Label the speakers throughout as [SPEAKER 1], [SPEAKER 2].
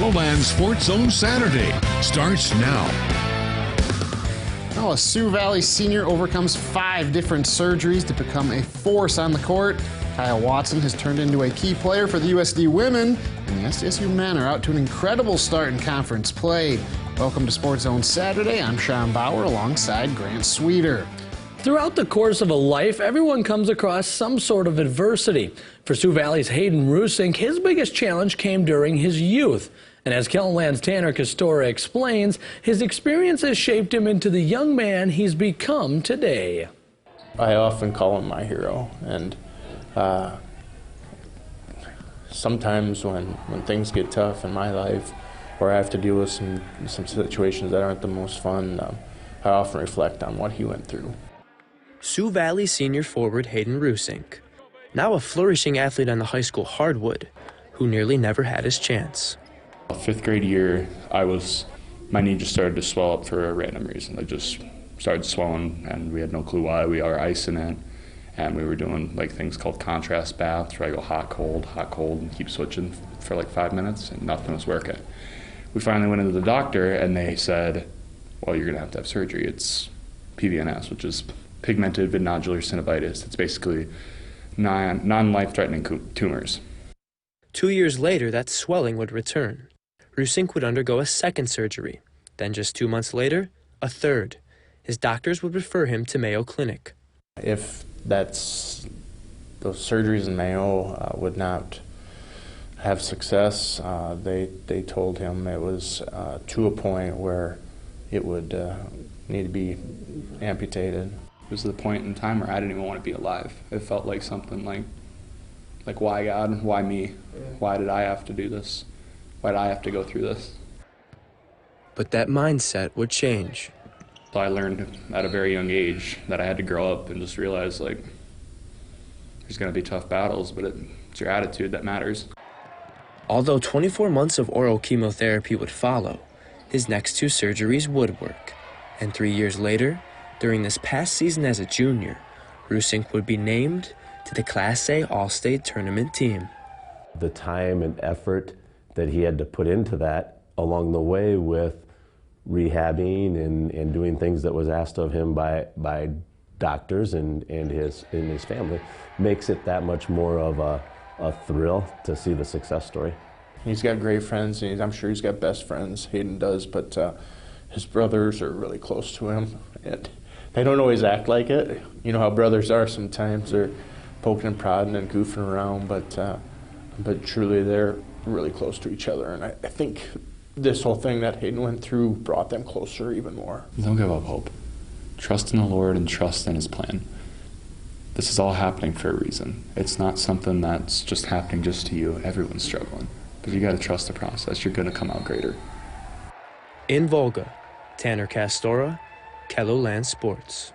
[SPEAKER 1] Chicagoland SportsZone Saturday starts now.
[SPEAKER 2] Well, a Sioux Valley senior overcomes 5 different surgeries to become a force on the court. Kyle Watson has turned into a key player for the USD women, and the SDSU men are out to an incredible start in conference play. Welcome to SportsZone Saturday. I'm Sean Bauer alongside Grant Sweeter.
[SPEAKER 3] Throughout the course of a life, everyone comes across some sort of adversity. For Sioux Valley's Hayden Ruesink, his biggest challenge came during his youth. And as Kellenland's Tanner Castora explains, his experiences shaped him into the young man he's become today.
[SPEAKER 4] I often call him my hero, and sometimes when things get tough in my life, or I have to deal with some situations that aren't the most fun, I often reflect on what he went through.
[SPEAKER 5] Sioux Valley senior forward Hayden Ruesink, now a flourishing athlete on the high school hardwood, who nearly never had his chance.
[SPEAKER 6] 5th grade year, my knee just started to swell up for a random reason. It just started swelling, and we had no clue why. We are icing it, and we were doing like things called contrast baths, where I go hot, cold, and keep switching for like 5 minutes, and nothing was working. We finally went into the doctor, and they said, well, you're gonna have to have surgery. It's PVNS, which is pigmented nodular synovitis. It's basically non-life-threatening tumors.
[SPEAKER 5] 2 years later, that swelling would return. Ruesink would undergo a second surgery. Then just 2 months later, a third. His doctors would refer him to Mayo Clinic.
[SPEAKER 4] If those surgeries in Mayo would not have success, they told him it was to a point where it would need to be amputated.
[SPEAKER 6] It was the point in time where I didn't even want to be alive. It felt like something like why God? Why me? Why did I have to do this? Why did I have to go through this?
[SPEAKER 5] But that mindset would change.
[SPEAKER 6] So I learned at a very young age that I had to grow up and just realize like there's going to be tough battles, but it's your attitude that matters.
[SPEAKER 5] Although 24 months of oral chemotherapy would follow, his next 2 surgeries would work. And 3 years later, during this past season as a junior, Ruesink would be named to the Class A All-State Tournament team.
[SPEAKER 7] The time and effort that he had to put into that along the way with rehabbing and doing things that was asked of him by doctors and his family makes it that much more of a thrill to see the success story.
[SPEAKER 4] He's got great friends, and I'm sure he's got best friends, Hayden does, but his brothers are really close to him. And they don't always act like it. You know how brothers are sometimes. They're poking and prodding and goofing around, but truly they're really close to each other. And I think this whole thing that Hayden went through brought them closer even more.
[SPEAKER 6] Don't give up hope. Trust in the Lord and trust in His plan. This is all happening for a reason. It's not something that's just happening just to you. Everyone's struggling. But you got to trust the process. You're going to come out greater.
[SPEAKER 5] In Volga, Tanner Castora, Kellenland Sports.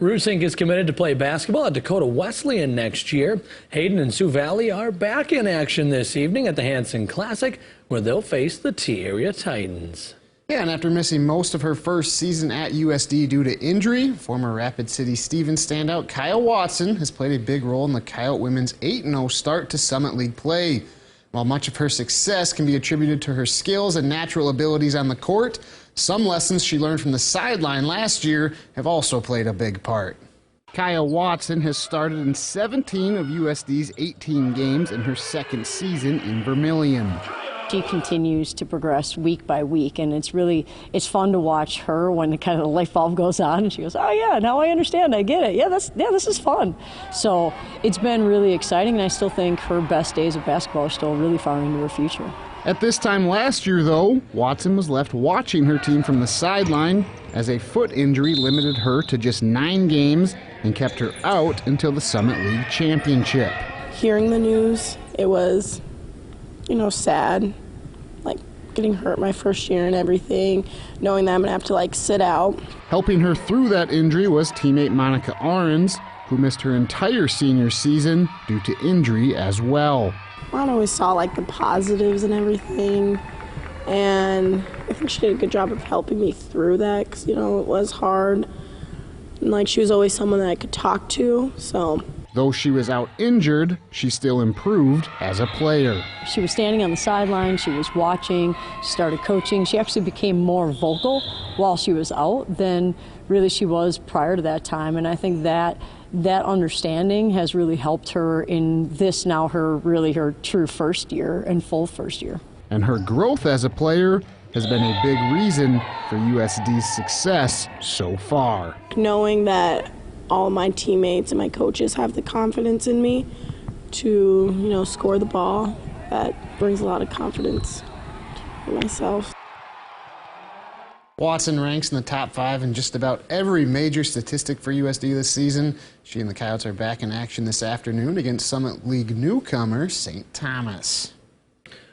[SPEAKER 3] Ruesink is committed to play basketball at Dakota Wesleyan next year. Hayden and Sioux Valley are back in action this evening at the Hanson Classic, where they'll face the T-Area Titans.
[SPEAKER 2] Yeah, and after missing most of her first season at USD due to injury, former Rapid City Stevens standout Kyle Watson has played a big role in the Coyote women's 8-0 start to Summit League play. While much of her success can be attributed to her skills and natural abilities on the court, some lessons she learned from the sideline last year have also played a big part. Kyle Watson has started in 17 of USD's 18 games in her second season in Vermilion.
[SPEAKER 8] She continues to progress week by week, and it's fun to watch her when the kind of the light bulb goes on and she goes, oh yeah, now I understand, I get it. Yeah, this is fun. So it's been really exciting, and I still think her best days of basketball are still really far into her future.
[SPEAKER 2] At this time last year, though, Watson was left watching her team from the sideline as a foot injury limited her to just 9 games and kept her out until the Summit League Championship.
[SPEAKER 9] Hearing the news, it was, sad, like getting hurt my first year and everything, knowing that I'm gonna have to sit out.
[SPEAKER 2] Helping her through that injury was teammate Monica Ahrens, who missed her entire senior season due to injury as well.
[SPEAKER 9] I always saw the positives and everything, and I think she did a good job of helping me through that because, it was hard. And she was always someone that I could talk to, so
[SPEAKER 2] Though she was out injured, she still improved as a player.
[SPEAKER 8] She was standing on the sideline, she was watching, she started coaching. She actually became more vocal while she was out than really she was prior to that time. And I think that understanding has really helped her in this now her true first year and full first year.
[SPEAKER 2] And her growth as a player has been a big reason for USD's success so far.
[SPEAKER 9] Knowing that all my teammates and my coaches have the confidence in me to, score the ball, that brings a lot of confidence for myself.
[SPEAKER 2] Watson ranks in the top 5 in just about every major statistic for USD this season. She and the Coyotes are back in action this afternoon against Summit League newcomer St. Thomas.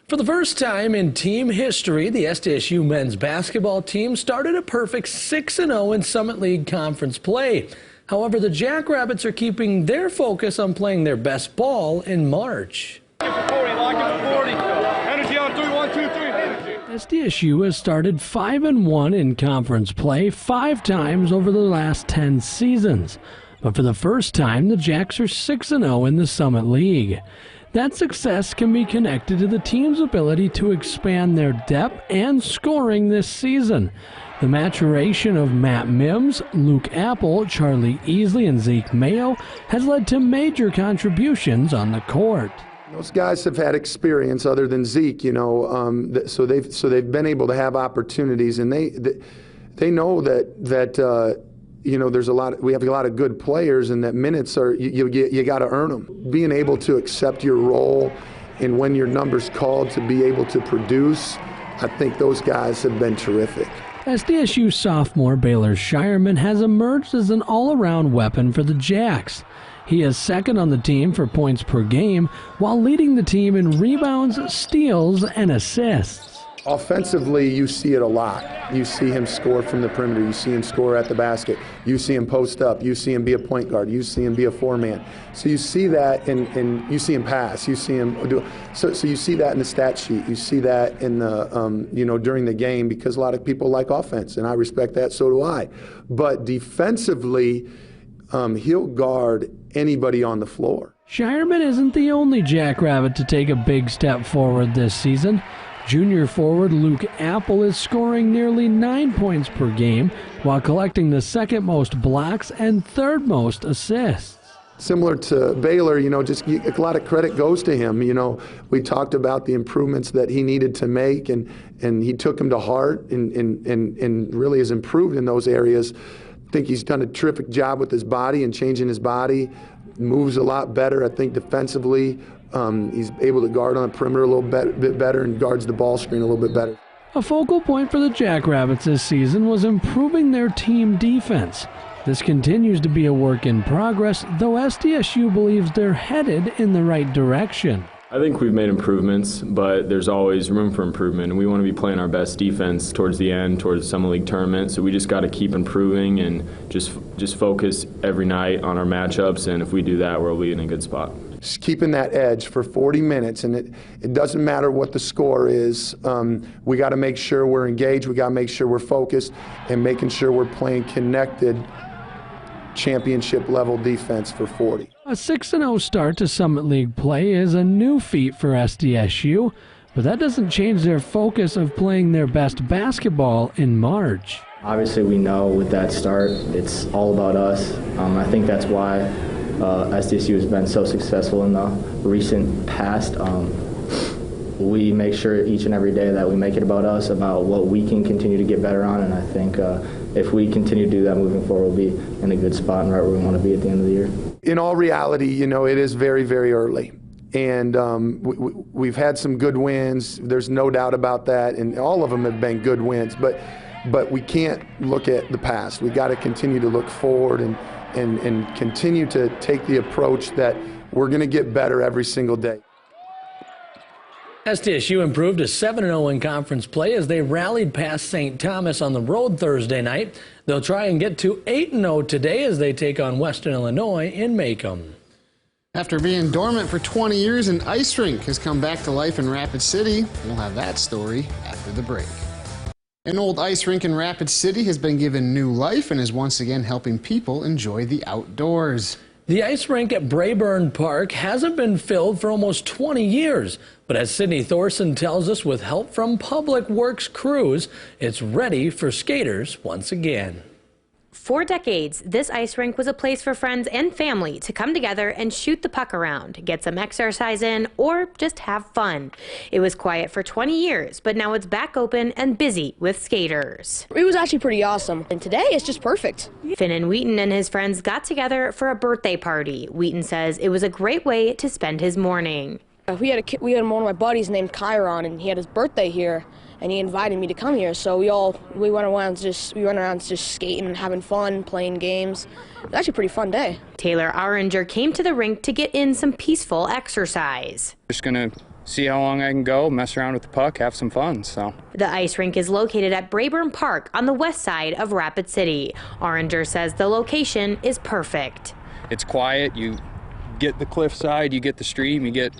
[SPEAKER 3] For the first time in team history, the SDSU men's basketball team started a perfect 6-0 in Summit League conference play. However, the Jackrabbits are keeping their focus on playing their best ball in March. SDSU has started 5-1 in conference play 5 times over the last 10 seasons. But for the first time, the Jacks are 6-0 in the Summit League. That success can be connected to the team's ability to expand their depth and scoring this season. The maturation of Matt Mims, Luke Apple, Charlie Easley, and Zeke Mayo has led to major contributions on the court.
[SPEAKER 10] Those guys have had experience other than Zeke, so they've been able to have opportunities, and they know that there's we have a lot of good players, and that minutes are you got to earn them. Being able to accept your role, and when your number's called, to be able to produce, I think those guys have been terrific.
[SPEAKER 3] SDSU sophomore Baylor Shireman has emerged as an all-around weapon for the Jacks. He is second on the team for points per game, while leading the team in rebounds, steals, and assists.
[SPEAKER 10] Offensively, you see it a lot. You see him score from the perimeter. You see him score at the basket. You see him post up. You see him be a point guard. You see him be a 4-man. So you see that, and you see him pass. You see him do. So you see that in the stat sheet. You see that in the during the game, because a lot of people like offense, and I respect that. So do I. But defensively, he'll guard anybody on the floor.
[SPEAKER 3] Shireman isn't the only Jackrabbit to take a big step forward this season. Junior forward Luke Apple is scoring nearly 9 points per game while collecting the second most blocks and third most assists.
[SPEAKER 10] Similar to Baylor, just a lot of credit goes to him. We talked about the improvements that he needed to make, and he took them to heart and really has improved in those areas. I think he's done a terrific job with his body and changing his body. Moves a lot better, I think, defensively. He's able to guard on the perimeter a little bit better and guards the ball screen a little bit better.
[SPEAKER 3] A focal point for the Jackrabbits this season was improving their team defense. This continues to be a work in progress, though SDSU believes they're headed in the right direction.
[SPEAKER 11] I think we've made improvements, but there's always room for improvement, and we want to be playing our best defense towards the end, towards the Summer League tournament, so we just got to keep improving and just focus every night on our matchups, and if we do that, we'll be in a good spot.
[SPEAKER 10] Just keeping that edge for 40 minutes, and it doesn't matter what the score is. We got to make sure we're engaged, we got to make sure we're focused, and making sure we're playing connected championship-level defense for 40.
[SPEAKER 3] A 6-0 start to Summit League play is a new feat for SDSU, but that doesn't change their focus of playing their best basketball in March.
[SPEAKER 12] Obviously, we know with that start, it's all about us. I think that's why SDSU has been so successful in the recent past. We make sure each and every day that we make it about us, about what we can continue to get better on, and I think if we continue to do that moving forward, we'll be in a good spot and right where we want to be at the end of the year.
[SPEAKER 10] In all reality, it is very, very early. And we've had some good wins. There's no doubt about that. And all of them have been good wins. But we can't look at the past. We've got to continue to look forward and continue to take the approach that we're going to get better every single day.
[SPEAKER 3] SDSU improved to 7-0 in conference play as they rallied past St. Thomas on the road Thursday night. They'll try and get to 8-0 today as they take on Western Illinois in Macomb.
[SPEAKER 2] After being dormant for 20 years, an ice rink has come back to life in Rapid City. We'll have that story after the break. An old ice rink in Rapid City has been given new life and is once again helping people enjoy the outdoors.
[SPEAKER 3] The ice rink at Brayburn Park hasn't been filled for almost 20 years, but as Sydney Thorson tells us, with help from Public Works crews, it's ready for skaters once again.
[SPEAKER 13] For decades, this ice rink was a place for friends and family to come together and shoot the puck around, get some exercise in, or just have fun. It was quiet for 20 years, but now it's back open and busy with skaters.
[SPEAKER 14] It was actually pretty awesome, and today it's just perfect.
[SPEAKER 13] Finnan Wheaton and his friends got together for a birthday party. Wheaton says it was a great way to spend his morning.
[SPEAKER 14] We had one of my buddies named Chiron, and he had his birthday here, and he invited me to come here. So we went around just skating and having fun, playing games. It was actually a pretty fun day.
[SPEAKER 13] Taylor AURINGER came to the rink to get in some peaceful exercise.
[SPEAKER 15] Just gonna see how long I can go, mess around with the puck, have some fun. So
[SPEAKER 13] the ice rink is located at Brayburn Park on the west side of Rapid City. AURINGER says the location is perfect.
[SPEAKER 15] It's quiet. You get the cliffside, you get the stream, you get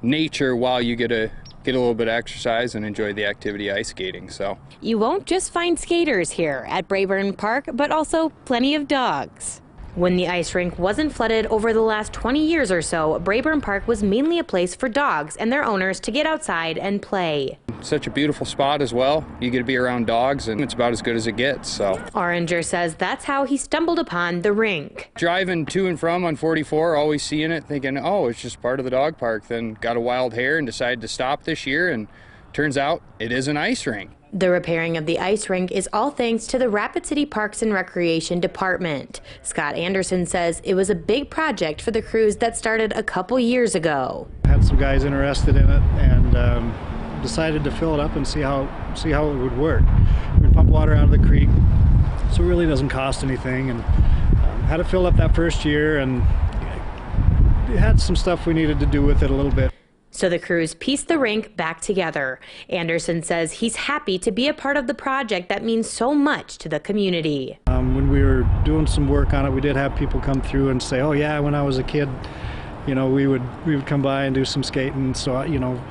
[SPEAKER 15] nature while you get a little bit of exercise and enjoy the activity ice skating. So
[SPEAKER 13] you won't just find skaters here at Brayburn Park, but also plenty of dogs. When the ice rink wasn't flooded over the last 20 years or so, Brayburn Park was mainly a place for dogs and their owners to get outside and play.
[SPEAKER 15] Such a beautiful spot as well. You get to be around dogs, and it's about as good as it gets. So
[SPEAKER 13] AURINGER says that's how he stumbled upon the rink.
[SPEAKER 15] Driving to and from on 44, always seeing it, thinking, oh, it's just part of the dog park. Then got a wild hair and decided to stop this year, and turns out it is an ice rink.
[SPEAKER 13] The repairing of the ice rink is all thanks to the Rapid City Parks and Recreation Department. Scott Anderson says it was a big project for the crews that started a couple years ago.
[SPEAKER 16] Had some guys interested in it and decided to fill it up and see how it would work. We pump water out of the creek, so it really doesn't cost anything, and had it filled up that first year, and it had some stuff we needed to do with it a little bit.
[SPEAKER 13] So the crews pieced the rink back together. Anderson says he's happy to be a part of the project that means so much to the community.
[SPEAKER 16] When we were doing some work on it, we did have people come through and say, oh yeah, when I was a kid, you know, we would come by and do some skating. So, you know,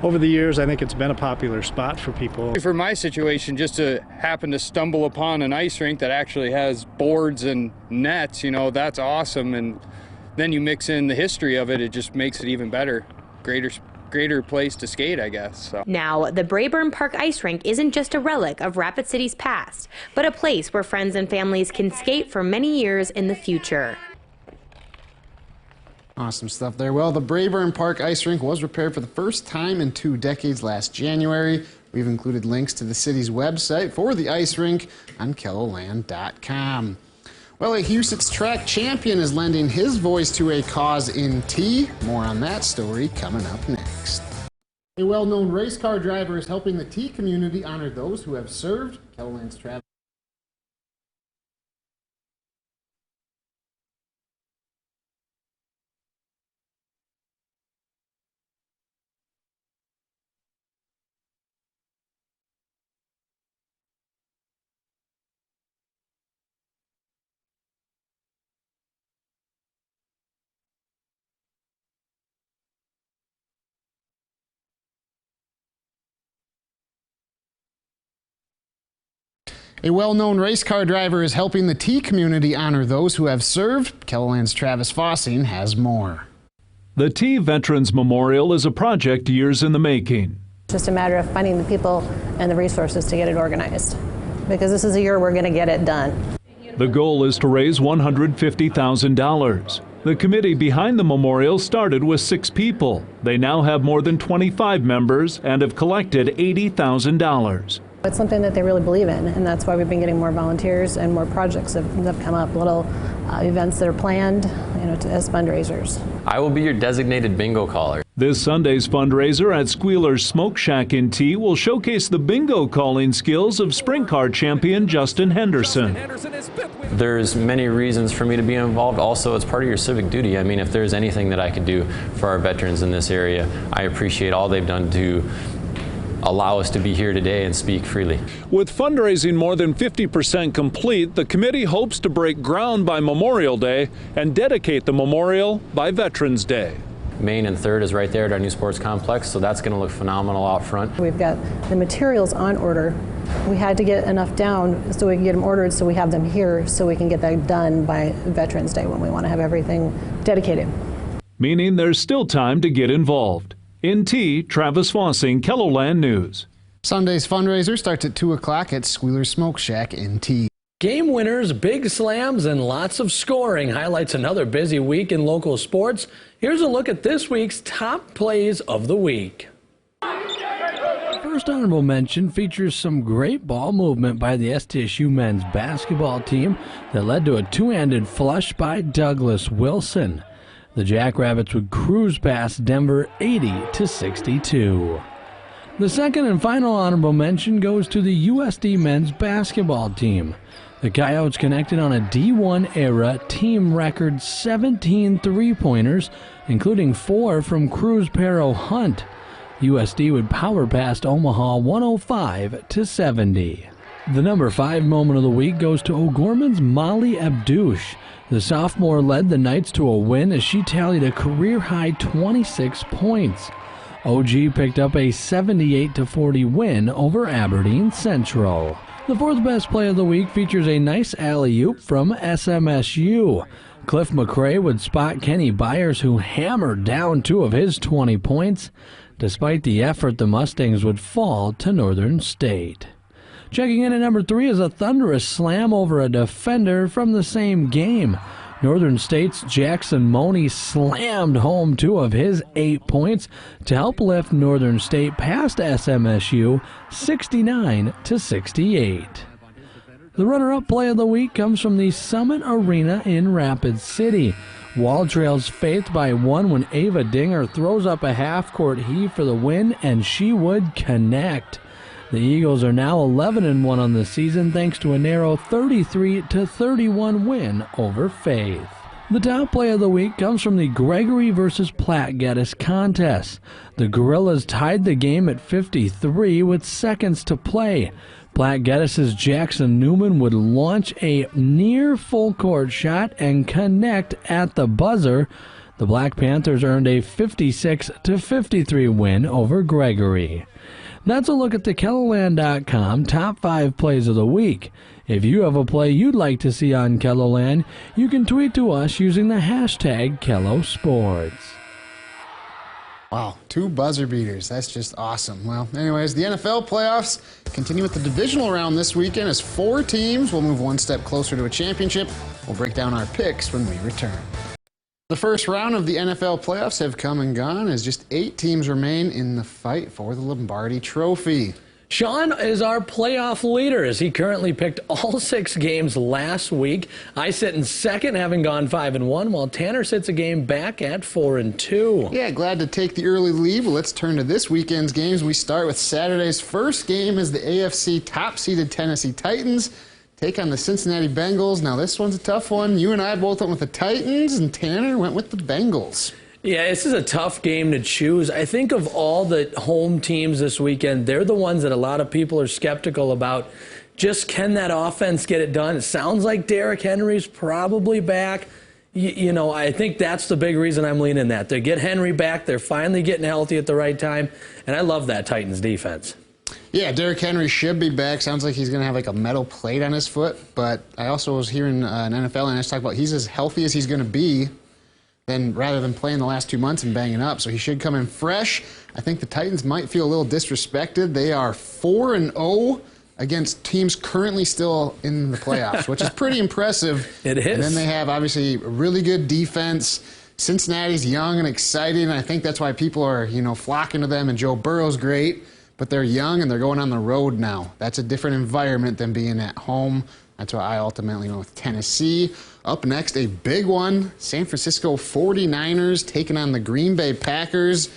[SPEAKER 16] over the years, I think it's been a popular spot for people.
[SPEAKER 15] For my situation, just to happen to stumble upon an ice rink that actually has boards and nets, you know, that's awesome. And then you mix in the history of it, it just makes it even better. Greater place to skate, I guess. So.
[SPEAKER 13] Now, the Brayburn Park ice rink isn't just a relic of Rapid City's past, but a place where friends and families can skate for many years in the future.
[SPEAKER 2] Awesome stuff there. Well, the Brayburn Park ice rink was repaired for the first time in 2 decades last January. We've included links to the city's website for the ice rink on KELOLAND.com. Well, a Huset's track champion is lending his voice to a cause in T. More on that story coming up next. A well-known race car driver is helping the T community honor those who have served. KELOLAND's Travis. A well-known race car driver is helping the T community honor those who have served. KELOLAND's Travis Fossing has more.
[SPEAKER 17] The T Veterans Memorial is a project years in the making.
[SPEAKER 18] It's just a matter of finding the people and the resources to get it organized, because this is a year we're going to get it done.
[SPEAKER 17] The goal is to raise $150,000. The committee behind the memorial started with 6 people. They now have more than 25 members and have collected $80,000.
[SPEAKER 18] It's something that they really believe in, and that's why we've been getting more volunteers and more projects that have come up, little events that are planned, you know, as fundraisers.
[SPEAKER 19] I will be your designated bingo caller.
[SPEAKER 17] This Sunday's fundraiser at Squealer's Smoke Shack in T will showcase the bingo calling skills of sprint car champion Justin Henderson.
[SPEAKER 19] There's many reasons for me to be involved. Also, it's part of your civic duty. I mean, if there's anything that I could do for our veterans in this area, I appreciate all they've done to allow us to be here today and speak freely.
[SPEAKER 17] With fundraising more than 50% complete, the committee hopes to break ground by Memorial Day and dedicate the memorial by Veterans Day.
[SPEAKER 19] Main and Third is right there at our new sports complex, so that's going to look phenomenal out front.
[SPEAKER 18] We've got the materials on order. We had to get enough down so we can get them ordered, so we have them here so we can get that done by Veterans Day when we want to have everything dedicated.
[SPEAKER 17] Meaning there's still time to get involved. In T, Travis Fossing, KELOLAND News.
[SPEAKER 2] Sunday's fundraiser starts at 2 o'clock at Squealer Smoke Shack in T.
[SPEAKER 3] Game winners, big slams, and lots of scoring highlights another busy week in local sports. Here's a look at this week's top plays of the week. First honorable mention features some great ball movement by the STSU men's basketball team that led to a two-handed flush by Douglas Wilson. The Jackrabbits would cruise past Denver 80-62. The second and final honorable mention goes to the USD men's basketball team. The Coyotes connected on a D1 era team record 17 three-pointers, including 4 from Cruz Pero Hunt. USD would power past Omaha 105-70. The number 5 moment of the week goes to O'Gorman's Molly Abdouche. The sophomore led the Knights to a win as she tallied a career-high 26 points. OG picked up a 78-40 win over Aberdeen Central. The fourth best play of the week features a nice alley-oop from SMSU. Cliff McRae would spot Kenny Byers, who hammered down 2 of his 20 points. Despite the effort, the Mustangs would fall to Northern State. Checking in at number 3 is a thunderous slam over a defender from the same game. Northern State's Jackson MONI slammed home 2 of his 8 points to help lift Northern State past SMSU 69-68. The runner-up play of the week comes from the Summit Arena in Rapid City. Wall trails Faith by 1 when Ava Dinger throws up a half-court heave for the win, and she would connect. The Eagles are now 11-1 on the season thanks to a narrow 33-31 win over Faith. The top play of the week comes from the Gregory versus Platte Geddes contest. The Gorillas tied the game at 53 with seconds to play. Platte Geddes' Jackson Newman would launch a near full-court shot and connect at the buzzer. The Black Panthers earned a 56-53 win over Gregory. That's a look at the KELOLAND.com top 5 plays of the week. If you have a play you'd like to see on KELOLAND, you can tweet to us using the hashtag KELOSports.
[SPEAKER 2] Wow, 2 buzzer beaters. That's just awesome. Well, anyways, the NFL playoffs continue with the divisional round this weekend as 4 teams will move one step closer to a championship. We'll break down our picks when we return. The first round of the NFL playoffs have come and gone as just 8 teams remain in the fight for the Lombardi Trophy.
[SPEAKER 3] Sean is our playoff leader as he currently picked all 6 games last week. I sit in second, having gone 5-1, while Tanner sits a game back at 4-2.
[SPEAKER 2] Yeah, glad to take the early lead. Well, let's turn to this weekend's games. We start with Saturday's first game as the AFC top-seeded Tennessee Titans take on the Cincinnati Bengals. Now, this one's a tough one. You and I both went with the Titans, and Tanner went with the Bengals.
[SPEAKER 3] Yeah, this is a tough game to choose. I think of all the home teams this weekend, they're the ones that a lot of people are skeptical about. Just can that offense get it done? It sounds like Derrick Henry's probably back. You know, I think that's the big reason I'm leaning that. They get Henry back. They're finally getting healthy at the right time, and I love that Titans defense.
[SPEAKER 2] Yeah, Derrick Henry should be back. Sounds like he's going to have like a metal plate on his foot. But I also was hearing an NFL analyst talk about he's as healthy as he's going to be rather than playing the last 2 months and banging up. So he should come in fresh. I think the Titans might feel a little disrespected. They are 4-0 against teams currently still in the playoffs, which is pretty impressive.
[SPEAKER 3] It is.
[SPEAKER 2] And then they have, obviously, a really good defense. Cincinnati's young and exciting, and I think that's why people are, flocking to them. And Joe Burrow's great. But they're young, and they're going on the road now. That's a different environment than being at home. That's why I ultimately went with Tennessee. Up next, a big one. San Francisco 49ers taking on the Green Bay Packers.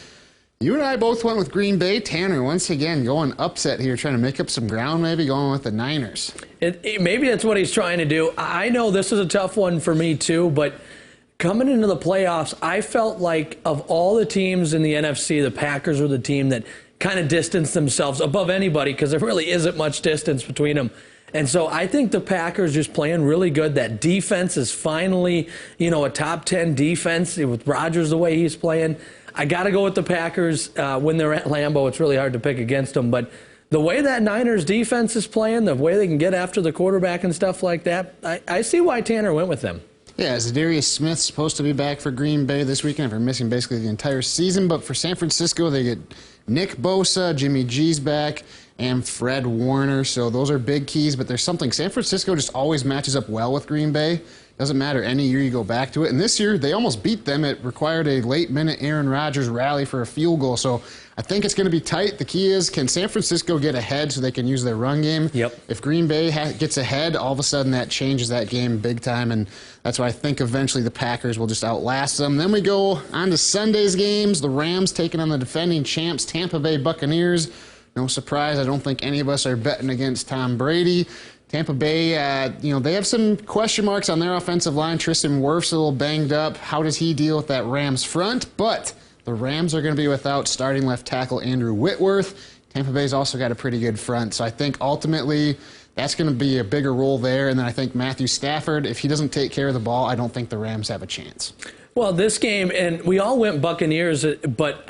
[SPEAKER 2] You and I both went with Green Bay. Tanner, once again, going upset here, trying to make up some ground, maybe going with the Niners.
[SPEAKER 3] Maybe that's what he's trying to do. I know this is a tough one for me, too, but coming into the playoffs, I felt like of all the teams in the NFC, the Packers were the team that kind of distance themselves above anybody because there really isn't much distance between them. And so I think the Packers just playing really good. That defense is finally, a top 10 defense with Rodgers the way he's playing. I got to go with the Packers when they're at Lambeau. It's really hard to pick against them, but the way that Niners defense is playing, the way they can get after the quarterback and stuff like that, I see why Tanner went with them.
[SPEAKER 2] Yeah, Zadarius Smith's supposed to be back for Green Bay this weekend after missing basically the entire season. But for San Francisco, they get Nick Bosa, Jimmy G's back, and Fred Warner. So those are big keys. But there's something. San Francisco just always matches up well with Green Bay. Doesn't matter any year you go back to it. And this year, they almost beat them. It required a late-minute Aaron Rodgers rally for a field goal. So I think it's going to be tight. The key is, can San Francisco get ahead so they can use their run game?
[SPEAKER 3] Yep.
[SPEAKER 2] If Green Bay gets ahead, all of a sudden that changes that game big time. And that's why I think eventually the Packers will just outlast them. Then we go on to Sunday's games. The Rams taking on the defending champs, Tampa Bay Buccaneers. No surprise, I don't think any of us are betting against Tom Brady. Tampa Bay, they have some question marks on their offensive line. Tristan Wirf's a little banged up. How does he deal with that Rams front? But the Rams are going to be without starting left tackle Andrew Whitworth. Tampa Bay's also got a pretty good front. So I think ultimately that's going to be a bigger role there. And then I think Matthew Stafford, if he doesn't take care of the ball, I don't think the Rams have a chance.
[SPEAKER 3] Well, this game, and we all went Buccaneers, but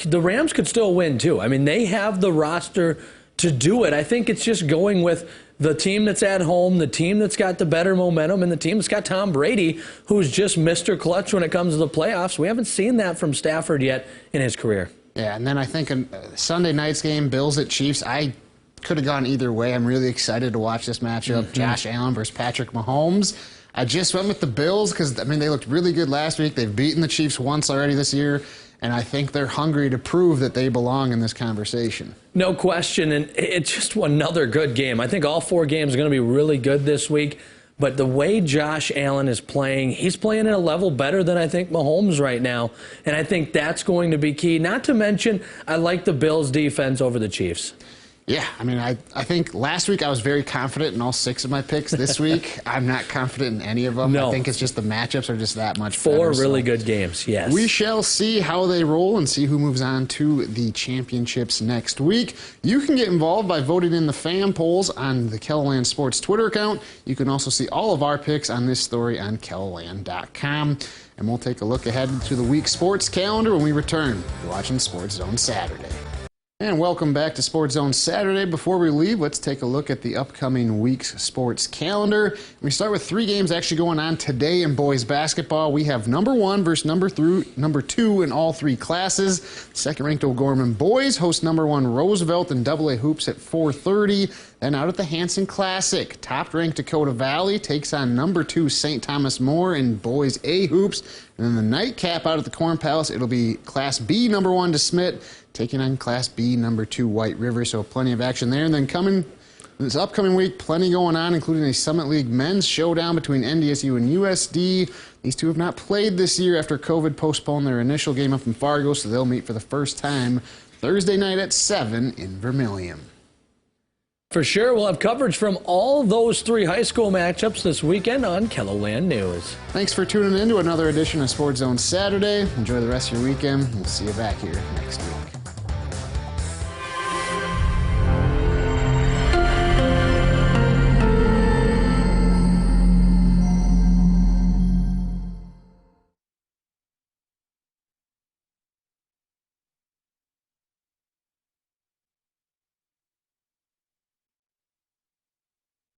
[SPEAKER 3] the Rams could still win too. I mean, they have the roster to do it. I think it's just going with the team that's at home, the team that's got the better momentum, and the team that's got Tom Brady, who's just Mr. Clutch when it comes to the playoffs. We haven't seen that from Stafford yet in his career.
[SPEAKER 2] Yeah, and then I think Sunday night's game, Bills at Chiefs, I could have gone either way. I'm really excited to watch this matchup, Josh Allen versus Patrick Mahomes. I just went with the Bills because, they looked really good last week. They've beaten the Chiefs once already this year, and I think they're hungry to prove that they belong in this conversation.
[SPEAKER 3] No question, and it's just another good game. I think all 4 games are going to be really good this week, but the way Josh Allen is playing, he's playing at a level better than I think Mahomes right now, and I think that's going to be key. Not to mention, I like the Bills' defense over the Chiefs.
[SPEAKER 2] Yeah, I think last week I was very confident in all 6 of my picks. This week, I'm not confident in any of them.
[SPEAKER 3] No.
[SPEAKER 2] I think it's just the matchups are just that much
[SPEAKER 3] 4
[SPEAKER 2] better.
[SPEAKER 3] really good games, yes.
[SPEAKER 2] We shall see how they roll and see who moves on to the championships next week. You can get involved by voting in the fan polls on the KELOLAND Sports Twitter account. You can also see all of our picks on this story on KELOLAND.com. And we'll take a look ahead to the week's sports calendar when we return. You're watching SportsZone Saturday. And welcome back to SportsZone Saturday. Before we leave, let's take a look at the upcoming week's sports calendar. We start with 3 games actually going on today in boys basketball. We have number 1 versus number 2 in all 3 classes. Second-ranked O'Gorman boys host number 1 Roosevelt in AA hoops at 4:30. Then out at the Hanson Classic, top-ranked Dakota Valley takes on number 2 St. Thomas More in boys A hoops. And then the nightcap out at the Corn Palace, it'll be Class B number 1 DeSmet taking on Class B number 2 White River. So plenty of action there. And then coming this upcoming week, plenty going on, including a Summit League men's showdown between NDSU and USD. These two have not played this year after COVID postponed their initial game up in Fargo, so they'll meet for the first time Thursday night at 7 in Vermilion.
[SPEAKER 3] For sure, we'll have coverage from all those 3 high school matchups this weekend on KELOLAND News.
[SPEAKER 2] Thanks for tuning in to another edition of SportsZone Saturday. Enjoy the rest of your weekend. We'll see you back here next week.